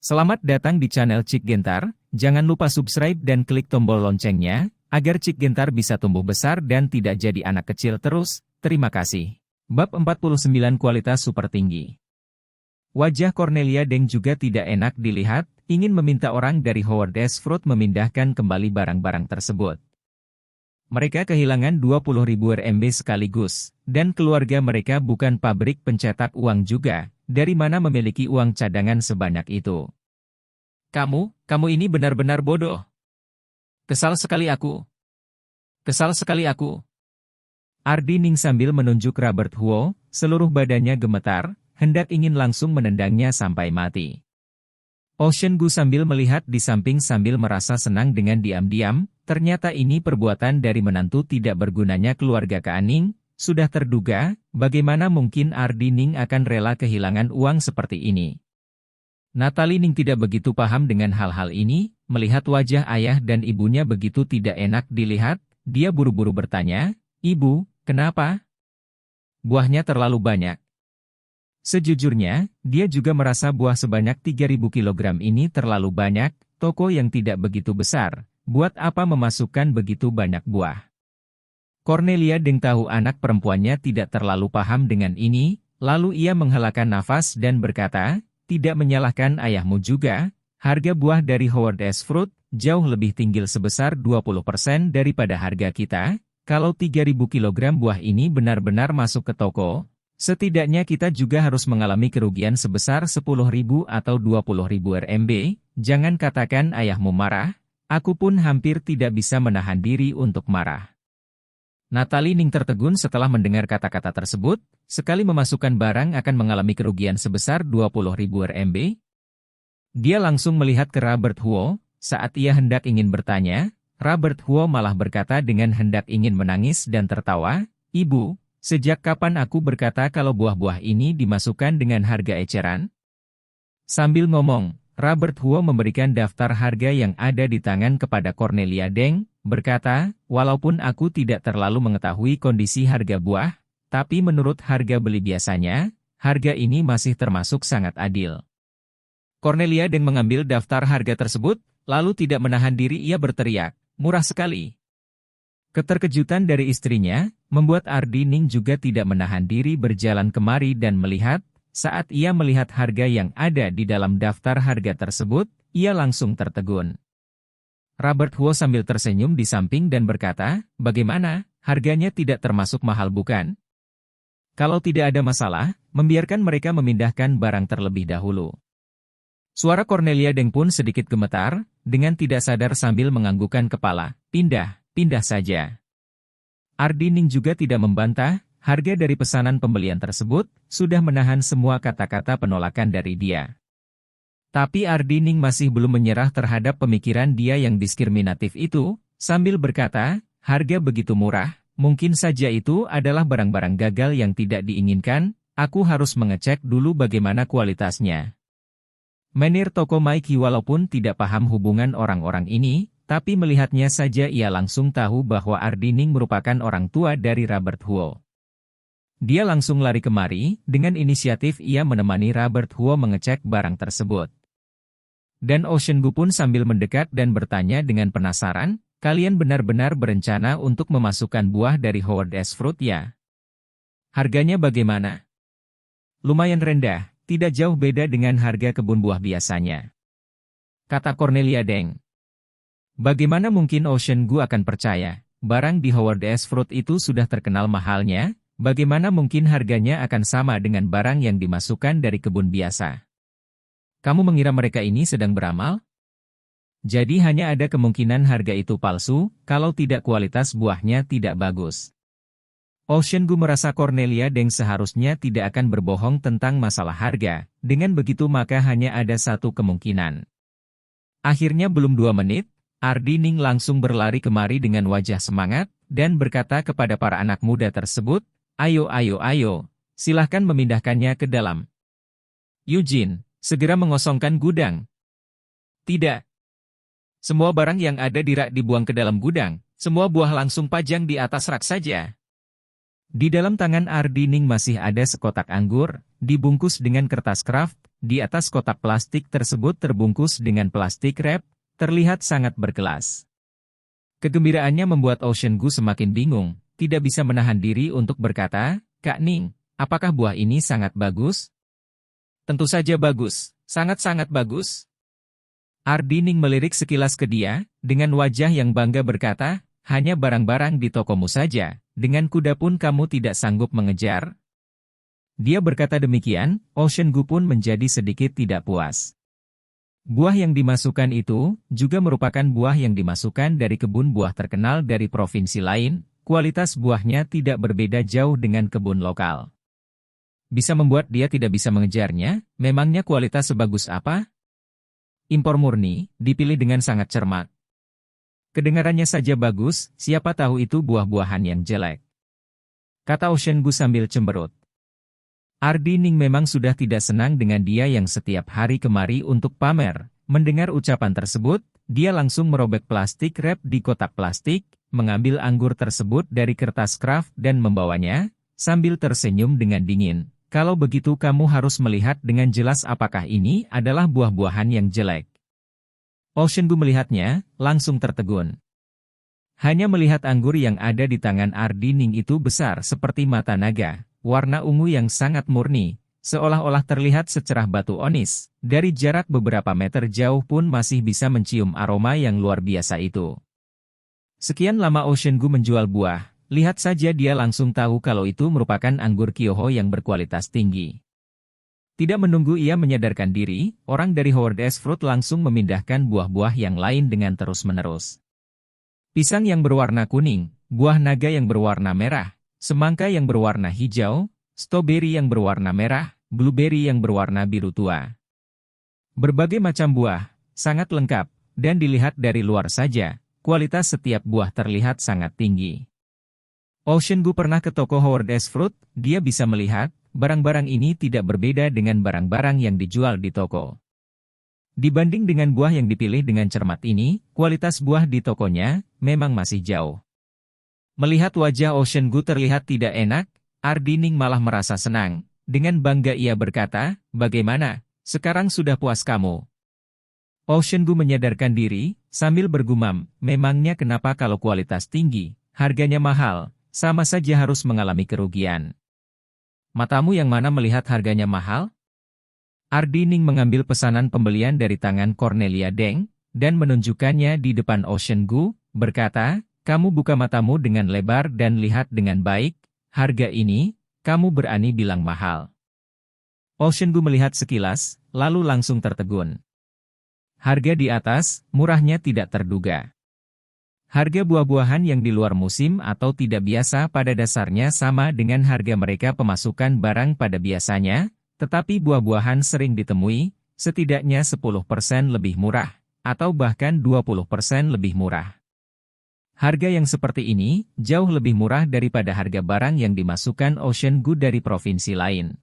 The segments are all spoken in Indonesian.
Selamat datang di channel Cik Gentar, jangan lupa subscribe dan klik tombol loncengnya, agar Cik Gentar bisa tumbuh besar dan tidak jadi anak kecil terus, terima kasih. Bab 49 Kualitas Super Tinggi. Wajah Cornelia Deng juga tidak enak dilihat, ingin meminta orang dari Howard S. Fruit memindahkan kembali barang-barang tersebut. Mereka kehilangan 20.000 RMB sekaligus, dan keluarga mereka bukan pabrik pencetak uang juga. Dari mana memiliki uang cadangan sebanyak itu? Kamu ini benar-benar bodoh. Kesal sekali aku. Kesal sekali aku. Ardi Ning sambil menunjuk Robert Huo, seluruh badannya gemetar, hendak ingin langsung menendangnya sampai mati. Ocean Gu sambil melihat di samping sambil merasa senang dengan diam-diam, ternyata ini perbuatan dari menantu tidak bergunanya keluarga Keaning. Sudah terduga, bagaimana mungkin Ardi Ning akan rela kehilangan uang seperti ini. Natalie Ning tidak begitu paham dengan hal-hal ini, melihat wajah ayah dan ibunya begitu tidak enak dilihat, dia buru-buru bertanya, "Ibu, kenapa? Buahnya terlalu banyak." Sejujurnya, dia juga merasa buah sebanyak 3.000 kilogram ini terlalu banyak, toko yang tidak begitu besar, buat apa memasukkan begitu banyak buah. Cornelia Deng tahu anak perempuannya tidak terlalu paham dengan ini, lalu ia menghelakan nafas dan berkata, "Tidak menyalahkan ayahmu juga, harga buah dari Howard S. Fruit jauh lebih tinggi sebesar 20% daripada harga kita. Kalau 3.000 kilogram buah ini benar-benar masuk ke toko, setidaknya kita juga harus mengalami kerugian sebesar 10.000 atau 20.000 RMB, jangan katakan ayahmu marah, aku pun hampir tidak bisa menahan diri untuk marah." Natalie Ning tertegun setelah mendengar kata-kata tersebut, sekali memasukkan barang akan mengalami kerugian sebesar 20.000 RMB. Dia langsung melihat ke Robert Huo, saat ia hendak ingin bertanya, Robert Huo malah berkata dengan hendak ingin menangis dan tertawa, "Ibu, sejak kapan aku berkata kalau buah-buah ini dimasukkan dengan harga eceran?" Sambil ngomong, Robert Huo memberikan daftar harga yang ada di tangan kepada Cornelia Deng, berkata, "Walaupun aku tidak terlalu mengetahui kondisi harga buah, tapi menurut harga beli biasanya, harga ini masih termasuk sangat adil." Cornelia Deng mengambil daftar harga tersebut, lalu tidak menahan diri ia berteriak, "Murah sekali." Keterkejutan dari istrinya, membuat Ardi Ning juga tidak menahan diri berjalan kemari dan melihat, saat ia melihat harga yang ada di dalam daftar harga tersebut, ia langsung tertegun. Robert Huo sambil tersenyum di samping dan berkata, "Bagaimana, harganya tidak termasuk mahal bukan? Kalau tidak ada masalah, membiarkan mereka memindahkan barang terlebih dahulu." Suara Cornelia Deng pun sedikit gemetar, dengan tidak sadar sambil menganggukkan kepala, pindah saja." Ardi Ning juga tidak membantah, harga dari pesanan pembelian tersebut, sudah menahan semua kata-kata penolakan dari dia. Tapi Ardi Ning masih belum menyerah terhadap pemikiran dia yang diskriminatif itu, sambil berkata, "Harga begitu murah, mungkin saja itu adalah barang-barang gagal yang tidak diinginkan, aku harus mengecek dulu bagaimana kualitasnya." Menir toko Maiki walaupun tidak paham hubungan orang-orang ini, tapi melihatnya saja ia langsung tahu bahwa Ardi Ning merupakan orang tua dari Robert Huo. Dia langsung lari kemari, dengan inisiatif ia menemani Robert Huo mengecek barang tersebut. Dan Ocean Gu pun sambil mendekat dan bertanya dengan penasaran, "Kalian benar-benar berencana untuk memasukkan buah dari Howard S. Fruit ya? Harganya bagaimana?" "Lumayan rendah, tidak jauh beda dengan harga kebun buah biasanya," kata Cornelia Deng. Bagaimana mungkin Ocean Gu akan percaya, barang di Howard S. Fruit itu sudah terkenal mahalnya, bagaimana mungkin harganya akan sama dengan barang yang dimasukkan dari kebun biasa? Kamu mengira mereka ini sedang beramal? Jadi hanya ada kemungkinan harga itu palsu, kalau tidak kualitas buahnya tidak bagus. Ocean Gu merasa Cornelia Deng seharusnya tidak akan berbohong tentang masalah harga, dengan begitu maka hanya ada satu kemungkinan. Akhirnya belum 2 menit, Ardi Ning langsung berlari kemari dengan wajah semangat, dan berkata kepada para anak muda tersebut, Ayo, silahkan memindahkannya ke dalam. Eugene, segera mengosongkan gudang." "Tidak. Semua barang yang ada di rak dibuang ke dalam gudang, semua buah langsung pajang di atas rak saja." Di dalam tangan Ardi Ning masih ada sekotak anggur, dibungkus dengan kertas kraft, di atas kotak plastik tersebut terbungkus dengan plastik wrap, terlihat sangat berkelas. Kegembiraannya membuat Ocean Goo semakin bingung, tidak bisa menahan diri untuk berkata, "Kak Ning, apakah buah ini sangat bagus?" "Tentu saja bagus, sangat-sangat bagus." Ardi Ning melirik sekilas ke dia, dengan wajah yang bangga berkata, "Hanya barang-barang di tokomu saja, dengan kuda pun kamu tidak sanggup mengejar?" Dia berkata demikian, Ocean Goo pun menjadi sedikit tidak puas. Buah yang dimasukkan itu, juga merupakan buah yang dimasukkan dari kebun buah terkenal dari provinsi lain, kualitas buahnya tidak berbeda jauh dengan kebun lokal. Bisa membuat dia tidak bisa mengejarnya, memangnya kualitas sebagus apa? Impor murni, dipilih dengan sangat cermat. Kedengarannya saja bagus, siapa tahu itu buah-buahan yang jelek. Kata Ocean Goo sambil cemberut. Ardi Ning memang sudah tidak senang dengan dia yang setiap hari kemari untuk pamer. Mendengar ucapan tersebut, dia langsung merobek plastik wrap di kotak plastik, mengambil anggur tersebut dari kertas kraft dan membawanya, sambil tersenyum dengan dingin. "Kalau begitu kamu harus melihat dengan jelas apakah ini adalah buah-buahan yang jelek." Ocean Goo melihatnya, langsung tertegun. Hanya melihat anggur yang ada di tangan Ardi Ning itu besar seperti mata naga, warna ungu yang sangat murni, seolah-olah terlihat secerah batu onis, dari jarak beberapa meter jauh pun masih bisa mencium aroma yang luar biasa itu. Sekian lama Ocean Goo menjual buah, lihat saja dia langsung tahu kalau itu merupakan anggur Kyoho yang berkualitas tinggi. Tidak menunggu ia menyadarkan diri, orang dari Howard S. Fruit langsung memindahkan buah-buah yang lain dengan terus-menerus. Pisang yang berwarna kuning, buah naga yang berwarna merah, semangka yang berwarna hijau, stroberi yang berwarna merah, blueberry yang berwarna biru tua. Berbagai macam buah, sangat lengkap, dan dilihat dari luar saja, kualitas setiap buah terlihat sangat tinggi. Ocean Goo pernah ke toko Howard S. Fruit, dia bisa melihat, barang-barang ini tidak berbeda dengan barang-barang yang dijual di toko. Dibanding dengan buah yang dipilih dengan cermat ini, kualitas buah di tokonya memang masih jauh. Melihat wajah Ocean Goo terlihat tidak enak, Ardi Ning malah merasa senang. Dengan bangga ia berkata, "Bagaimana, sekarang sudah puas kamu?" Ocean Goo menyadarkan diri, sambil bergumam, memangnya kenapa kalau kualitas tinggi, harganya mahal, sama saja harus mengalami kerugian. Matamu yang mana melihat harganya mahal? Ardi Ning mengambil pesanan pembelian dari tangan Cornelia Deng, dan menunjukkannya di depan Ocean Goo, berkata, "Kamu buka matamu dengan lebar dan lihat dengan baik, harga ini, kamu berani bilang mahal." Ocean Goo melihat sekilas, lalu langsung tertegun. Harga di atas, murahnya tidak terduga. Harga buah-buahan yang di luar musim atau tidak biasa pada dasarnya sama dengan harga mereka pemasukan barang pada biasanya, tetapi buah-buahan sering ditemui, setidaknya 10% lebih murah, atau bahkan 20% lebih murah. Harga yang seperti ini, jauh lebih murah daripada harga barang yang dimasukkan Ocean Goo dari provinsi lain.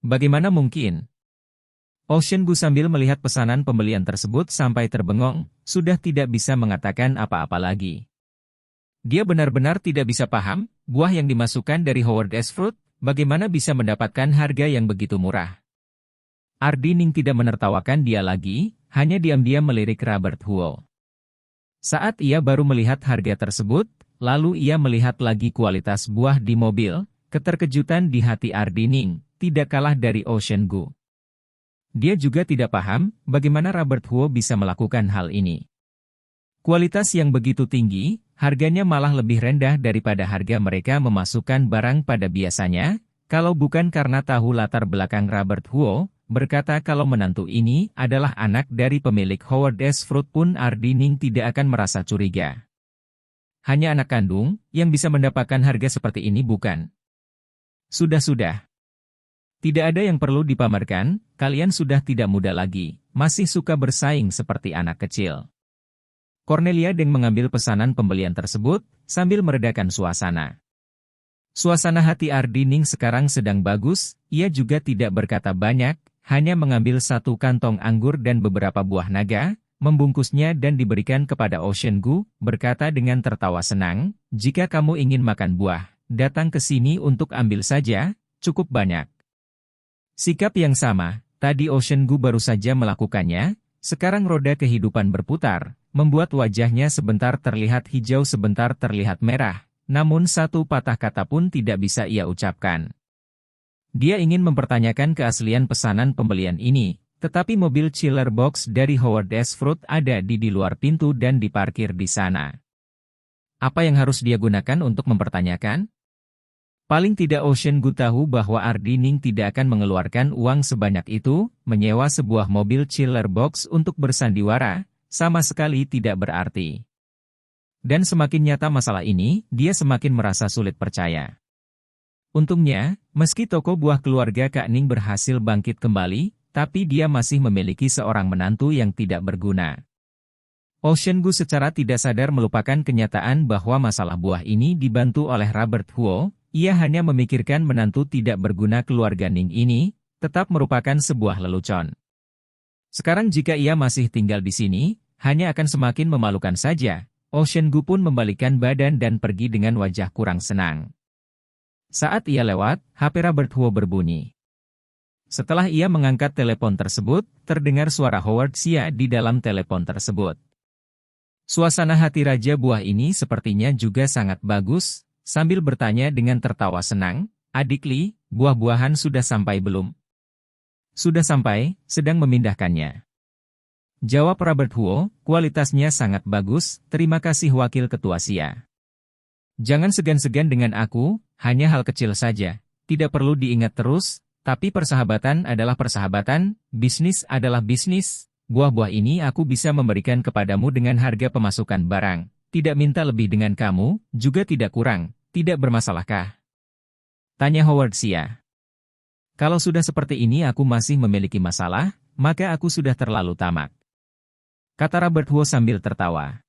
Bagaimana mungkin? Ocean Goo sambil melihat pesanan pembelian tersebut sampai terbengong, sudah tidak bisa mengatakan apa-apa lagi. Dia benar-benar tidak bisa paham, buah yang dimasukkan dari Howard S. Fruit, bagaimana bisa mendapatkan harga yang begitu murah. Ardi Ning tidak menertawakan dia lagi, hanya diam-diam melirik Robert Huo. Saat ia baru melihat harga tersebut, lalu ia melihat lagi kualitas buah di mobil, keterkejutan di hati Ardi Ning, tidak kalah dari Ocean Goo. Dia juga tidak paham, bagaimana Robert Huo bisa melakukan hal ini. Kualitas yang begitu tinggi, harganya malah lebih rendah daripada harga mereka memasukkan barang pada biasanya, kalau bukan karena tahu latar belakang Robert Huo, berkata kalau menantu ini adalah anak dari pemilik Howard S. Fruit pun Ardi Ning tidak akan merasa curiga. Hanya anak kandung, yang bisa mendapatkan harga seperti ini bukan? Sudah-sudah. Tidak ada yang perlu dipamerkan, kalian sudah tidak muda lagi, masih suka bersaing seperti anak kecil. Cornelia Deng mengambil pesanan pembelian tersebut, sambil meredakan suasana. Suasana hati Ardi Ning sekarang sedang bagus, ia juga tidak berkata banyak, hanya mengambil satu kantong anggur dan beberapa buah naga, membungkusnya dan diberikan kepada Ocean Goo, berkata dengan tertawa senang, "Jika kamu ingin makan buah, datang ke sini untuk ambil saja, cukup banyak." Sikap yang sama, Tadi Ocean Gu baru saja melakukannya, sekarang roda kehidupan berputar, membuat wajahnya sebentar terlihat hijau sebentar terlihat merah, namun satu patah kata pun tidak bisa ia ucapkan. Dia ingin mempertanyakan keaslian pesanan pembelian ini, tetapi mobil chiller box dari Howard S. Fruit ada di luar pintu dan diparkir di sana. Apa yang harus dia gunakan untuk mempertanyakan? Paling tidak Ocean Gu tahu bahwa Ardi Ning tidak akan mengeluarkan uang sebanyak itu, menyewa sebuah mobil chiller box untuk bersandiwara, sama sekali tidak berarti. Dan semakin nyata masalah ini, dia semakin merasa sulit percaya. Untungnya, meski toko buah keluarga Kak Ning berhasil bangkit kembali, tapi dia masih memiliki seorang menantu yang tidak berguna. Ocean Gu secara tidak sadar melupakan kenyataan bahwa masalah buah ini dibantu oleh Robert Huo. Ia hanya memikirkan menantu tidak berguna keluarga Ning ini, tetap merupakan sebuah lelucon. Sekarang jika ia masih tinggal di sini, hanya akan semakin memalukan saja. Ocean Gu pun membalikkan badan dan pergi dengan wajah kurang senang. Saat ia lewat, HP Robert Huo berbunyi. Setelah ia mengangkat telepon tersebut, terdengar suara Howard Xia di dalam telepon tersebut. Suasana hati Raja Buah ini sepertinya juga sangat bagus. Sambil bertanya dengan tertawa senang, "Adik Li, buah-buahan sudah sampai belum?" "Sudah sampai, sedang memindahkannya." Jawab Robert Huo, "Kualitasnya sangat bagus, terima kasih Wakil Ketua Xia. Jangan segan-segan dengan aku, hanya hal kecil saja, tidak perlu diingat terus, tapi persahabatan adalah persahabatan, bisnis adalah bisnis, buah-buah ini aku bisa memberikan kepadamu dengan harga pemasukan barang, tidak minta lebih dengan kamu, juga tidak kurang. Tidak bermasalahkah?" Tanya Howard Xia. "Kalau sudah seperti ini aku masih memiliki masalah, maka aku sudah terlalu tamak," kata Robert Huo sambil tertawa.